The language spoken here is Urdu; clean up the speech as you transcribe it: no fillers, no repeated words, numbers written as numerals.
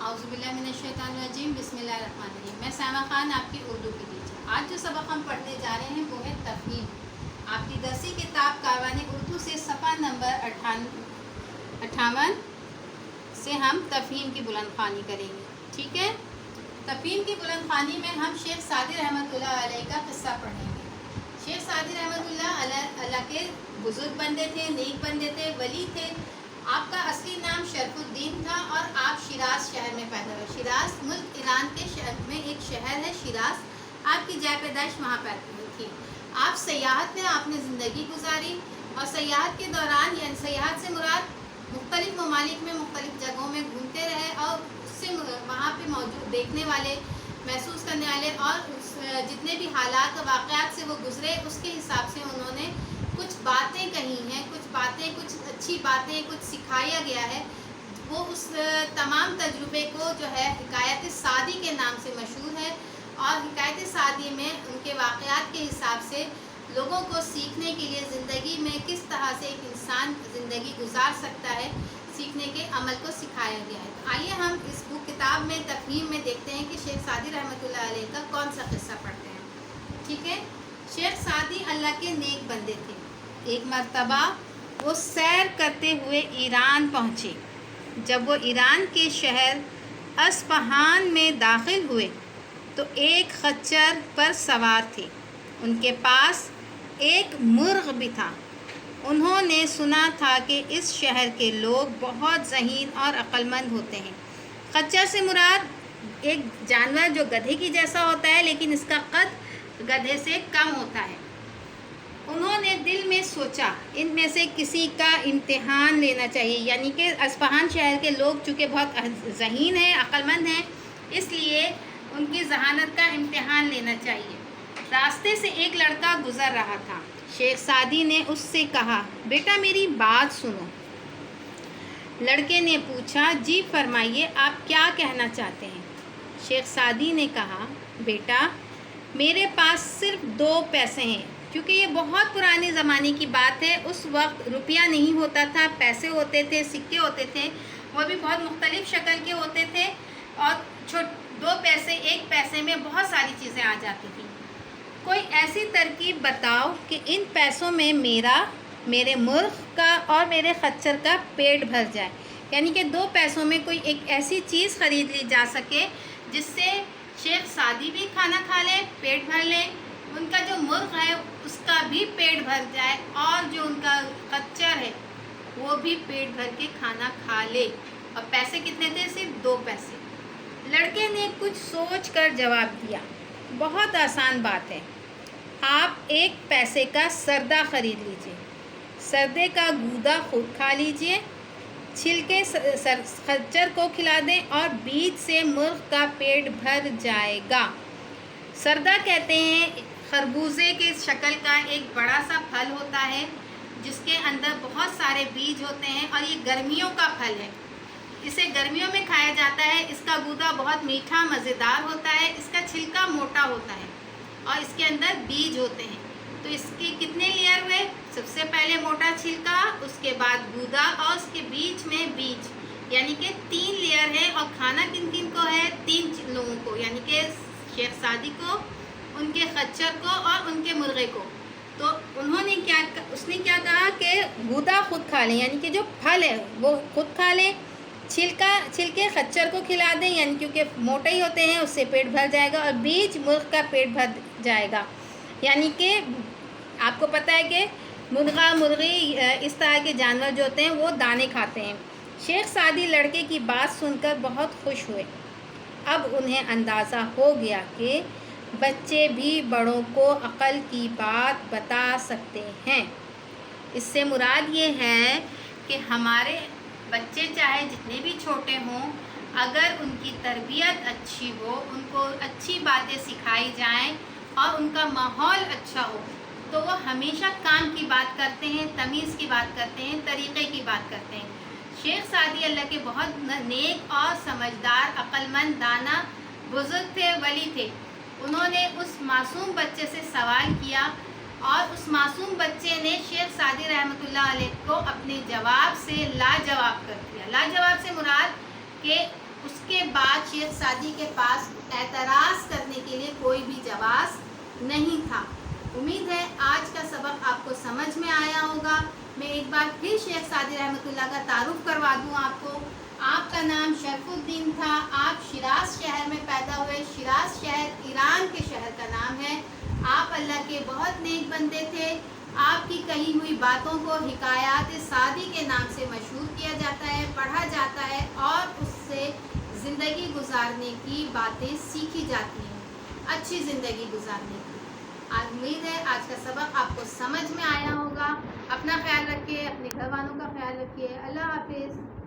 اعوذ باللہ من الشیطان الرجیم، بسم اللہ الرحمن الرحیم۔ میں سائمہ خان، آپ کی اردو کی ٹیچر۔ آج جو سبق ہم پڑھنے جا رہے ہیں وہ ہے تفہیم۔ آپ کی درسی کتاب کاروان اردو سے صفحہ نمبر 58 سے ہم تفہیم کی بلند خوانی کریں گے، ٹھیک ہے؟ تفہیم کی بلند خوانی میں ہم شیخ سعدی رحمۃ اللہ علیہ کا قصہ پڑھیں گے۔ شیخ سعدی رحمۃ اللہ کے بزرگ بندے تھے، نیک بندے تھے، ولی تھے۔ آپ کا اصلی نام شرف الدین تھا اور آپ شیراز شہر میں پیدا ہوئے۔ شیراز ملک ایران کے شہر میں ایک شہر ہے شیراز، آپ کی جائے پیدائش وہاں پیدا ہوئی تھی۔ آپ سیاحت میں آپ نے زندگی گزاری اور سیاحت کے دوران، یعنی سیاحت سے مراد مختلف ممالک میں مختلف جگہوں میں گھومتے رہے اور اس سے وہاں پہ موجود دیکھنے والے، محسوس کرنے والے اور جتنے بھی حالات و واقعات سے وہ گزرے اس کے حساب سے انہوں نے کچھ باتیں کہی ہیں، کچھ اچھی باتیں، کچھ سکھایا گیا ہے۔ وہ اس تمام تجربے کو جو ہے حکایت سعدی کے نام سے مشہور ہے، اور حکایت سعدی میں ان کے واقعات کے حساب سے لوگوں کو سیکھنے کے لیے زندگی میں کس طرح سے ایک انسان زندگی گزار سکتا ہے، سیکھنے کے عمل کو سکھایا گیا ہے۔ آئیے ہم اس کتاب میں تفہیم میں دیکھتے ہیں کہ شیخ سعدی رحمۃ اللہ علیہ کا کون سا قصہ پڑھتے ہیں، ٹھیک ہے؟ شیخ سعدی اللہ کے نیک بندے تھے۔ ایک مرتبہ وہ سیر کرتے ہوئے ایران پہنچے۔ جب وہ ایران کے شہر اصفہان میں داخل ہوئے تو ایک خچر پر سوار تھے۔ ان کے پاس ایک مرغ بھی تھا۔ انہوں نے سنا تھا کہ اس شہر کے لوگ بہت ذہین اور عقل مند ہوتے ہیں۔ خچر سے مراد ایک جانور جو گدھے کی جیسا ہوتا ہے لیکن اس کا قد گدھے سے کم ہوتا ہے۔ انہوں نے دل میں سوچا ان میں سے کسی کا امتحان لینا چاہیے، یعنی کہ اصفہان شہر کے لوگ چونکہ بہت ذہین ہیں، عقل مند ہیں، اس لیے ان کی ذہانت کا امتحان لینا چاہیے۔ راستے سے ایک لڑکا گزر رہا تھا۔ شیخ سعدی نے اس سے کہا، بیٹا میری بات سنو۔ لڑکے نے پوچھا، جی فرمائیے، آپ کیا کہنا چاہتے ہیں؟ شیخ سعدی نے کہا، بیٹا میرے پاس صرف 2 پیسے ہیں، کیونکہ یہ بہت پرانے زمانے کی بات ہے۔ اس وقت روپیہ نہیں ہوتا تھا، پیسے ہوتے تھے، سکے ہوتے تھے، وہ بھی بہت مختلف شکل کے ہوتے تھے، اور 2 پیسے، 1 پیسے میں بہت ساری چیزیں آ جاتی تھیں۔ کوئی ایسی ترکیب بتاؤ کہ ان پیسوں میں میرے مرغ کا اور میرے خچر کا پیٹ بھر جائے، یعنی کہ 2 پیسوں میں کوئی ایک ایسی چیز خرید لی جا سکے جس سے شیخ سعدی بھی کھانا کھا لیں، پیٹ بھر لیں، ان کا جو مرغ ہے اس کا بھی پیٹ بھر جائے، اور جو ان کا خچر ہے وہ بھی پیٹ بھر کے کھانا کھا لے۔ اور پیسے کتنے تھے؟ صرف 2 پیسے۔ لڑکے نے کچھ سوچ کر جواب دیا، بہت آسان بات ہے، آپ 1 پیسے کا سردہ خرید لیجئے، سردے کا گودا خود کھا لیجئے، چھلکے خچر کو کھلا دیں اور بیج سے مرغ کا پیٹ بھر جائے گا۔ سردہ کہتے ہیں خربوزے کے شکل کا ایک بڑا سا پھل ہوتا ہے جس کے اندر بہت سارے بیج ہوتے ہیں، اور یہ گرمیوں کا پھل ہے، اسے گرمیوں میں کھایا جاتا ہے۔ اس کا گودا بہت میٹھا مزیدار ہوتا ہے، اس کا چھلکا موٹا ہوتا ہے اور اس کے اندر بیج ہوتے ہیں۔ تو اس کے کتنے لیئر ہوئے؟ سب سے پہلے موٹا چھلکا، اس کے بعد گودا، اور اس کے بیچ میں بیج، یعنی کہ 3 لیئر ہے۔ اور کھانا کن کن کو ہے؟ 3 لوگوں کو، یعنی کہ شیخ سعدی کو، ان کے خچر کو اور ان کے مرغے کو۔ تو اس نے کیا کہا کہ گودا خود کھا لیں، یعنی کہ جو پھل ہے وہ خود کھا لیں، چھلکے خچر کو کھلا دیں، یعنی کیونکہ موٹے ہی ہوتے ہیں اس سے پیٹ بھر جائے گا، اور بیج مرغ کا پیٹ بھر جائے گا۔ یعنی کہ آپ کو پتہ ہے کہ مرغا مرغی اس طرح کے جانور جو ہوتے ہیں وہ دانے کھاتے ہیں۔ شیخ سعدی لڑکے کی بات سن کر بہت خوش ہوئے۔ اب انہیں اندازہ ہو گیا کہ بچے بھی بڑوں کو عقل کی بات بتا سکتے ہیں۔ اس سے مراد یہ ہے کہ ہمارے بچے چاہے جتنے بھی چھوٹے ہوں، اگر ان کی تربیت اچھی ہو، ان کو اچھی باتیں سکھائی جائیں اور ان کا ماحول اچھا ہو، تو وہ ہمیشہ کام کی بات کرتے ہیں، تمیز کی بات کرتے ہیں، طریقے کی بات کرتے ہیں۔ شیخ سعدی اللہ کے بہت نیک اور سمجھدار، عقل مند، دانا بزرگ تھے، ولی تھے۔ انہوں نے اس معصوم بچے سے سوال کیا اور اس معصوم بچے نے شیخ سعدی رحمۃ اللہ علیہ کو اپنے جواب سے لاجواب کر دیا۔ لاجواب سے مراد کہ اس کے بعد شیخ سعدی کے پاس اعتراض کرنے کے لیے کوئی بھی جواز نہیں تھا۔ امید ہے آج کا سبق آپ کو سمجھ میں آیا ہوگا۔ میں ایک بار پھر شیخ سعدی رحمۃ اللہ کا تعارف کروا دوں آپ کو۔ آپ کا نام شرف الدین تھا، آپ شیراز شہر میں پیدا ہوئے۔ شیراز شہر ایران کے شہر کا نام ہے۔ آپ اللہ کے بہت نیک بندے تھے۔ آپ کی کہی ہوئی باتوں کو حکایات سعدی کے نام سے مشہور کیا جاتا ہے، پڑھا جاتا ہے اور اس سے زندگی گزارنے کی باتیں سیکھی جاتی ہیں، اچھی زندگی گزارنے کی۔ امید ہے آج کا سبق آپ کو سمجھ میں آیا ہوگا۔ اپنا خیال رکھیے، اپنے گھر والوں کا خیال رکھیے۔ اللہ حافظ۔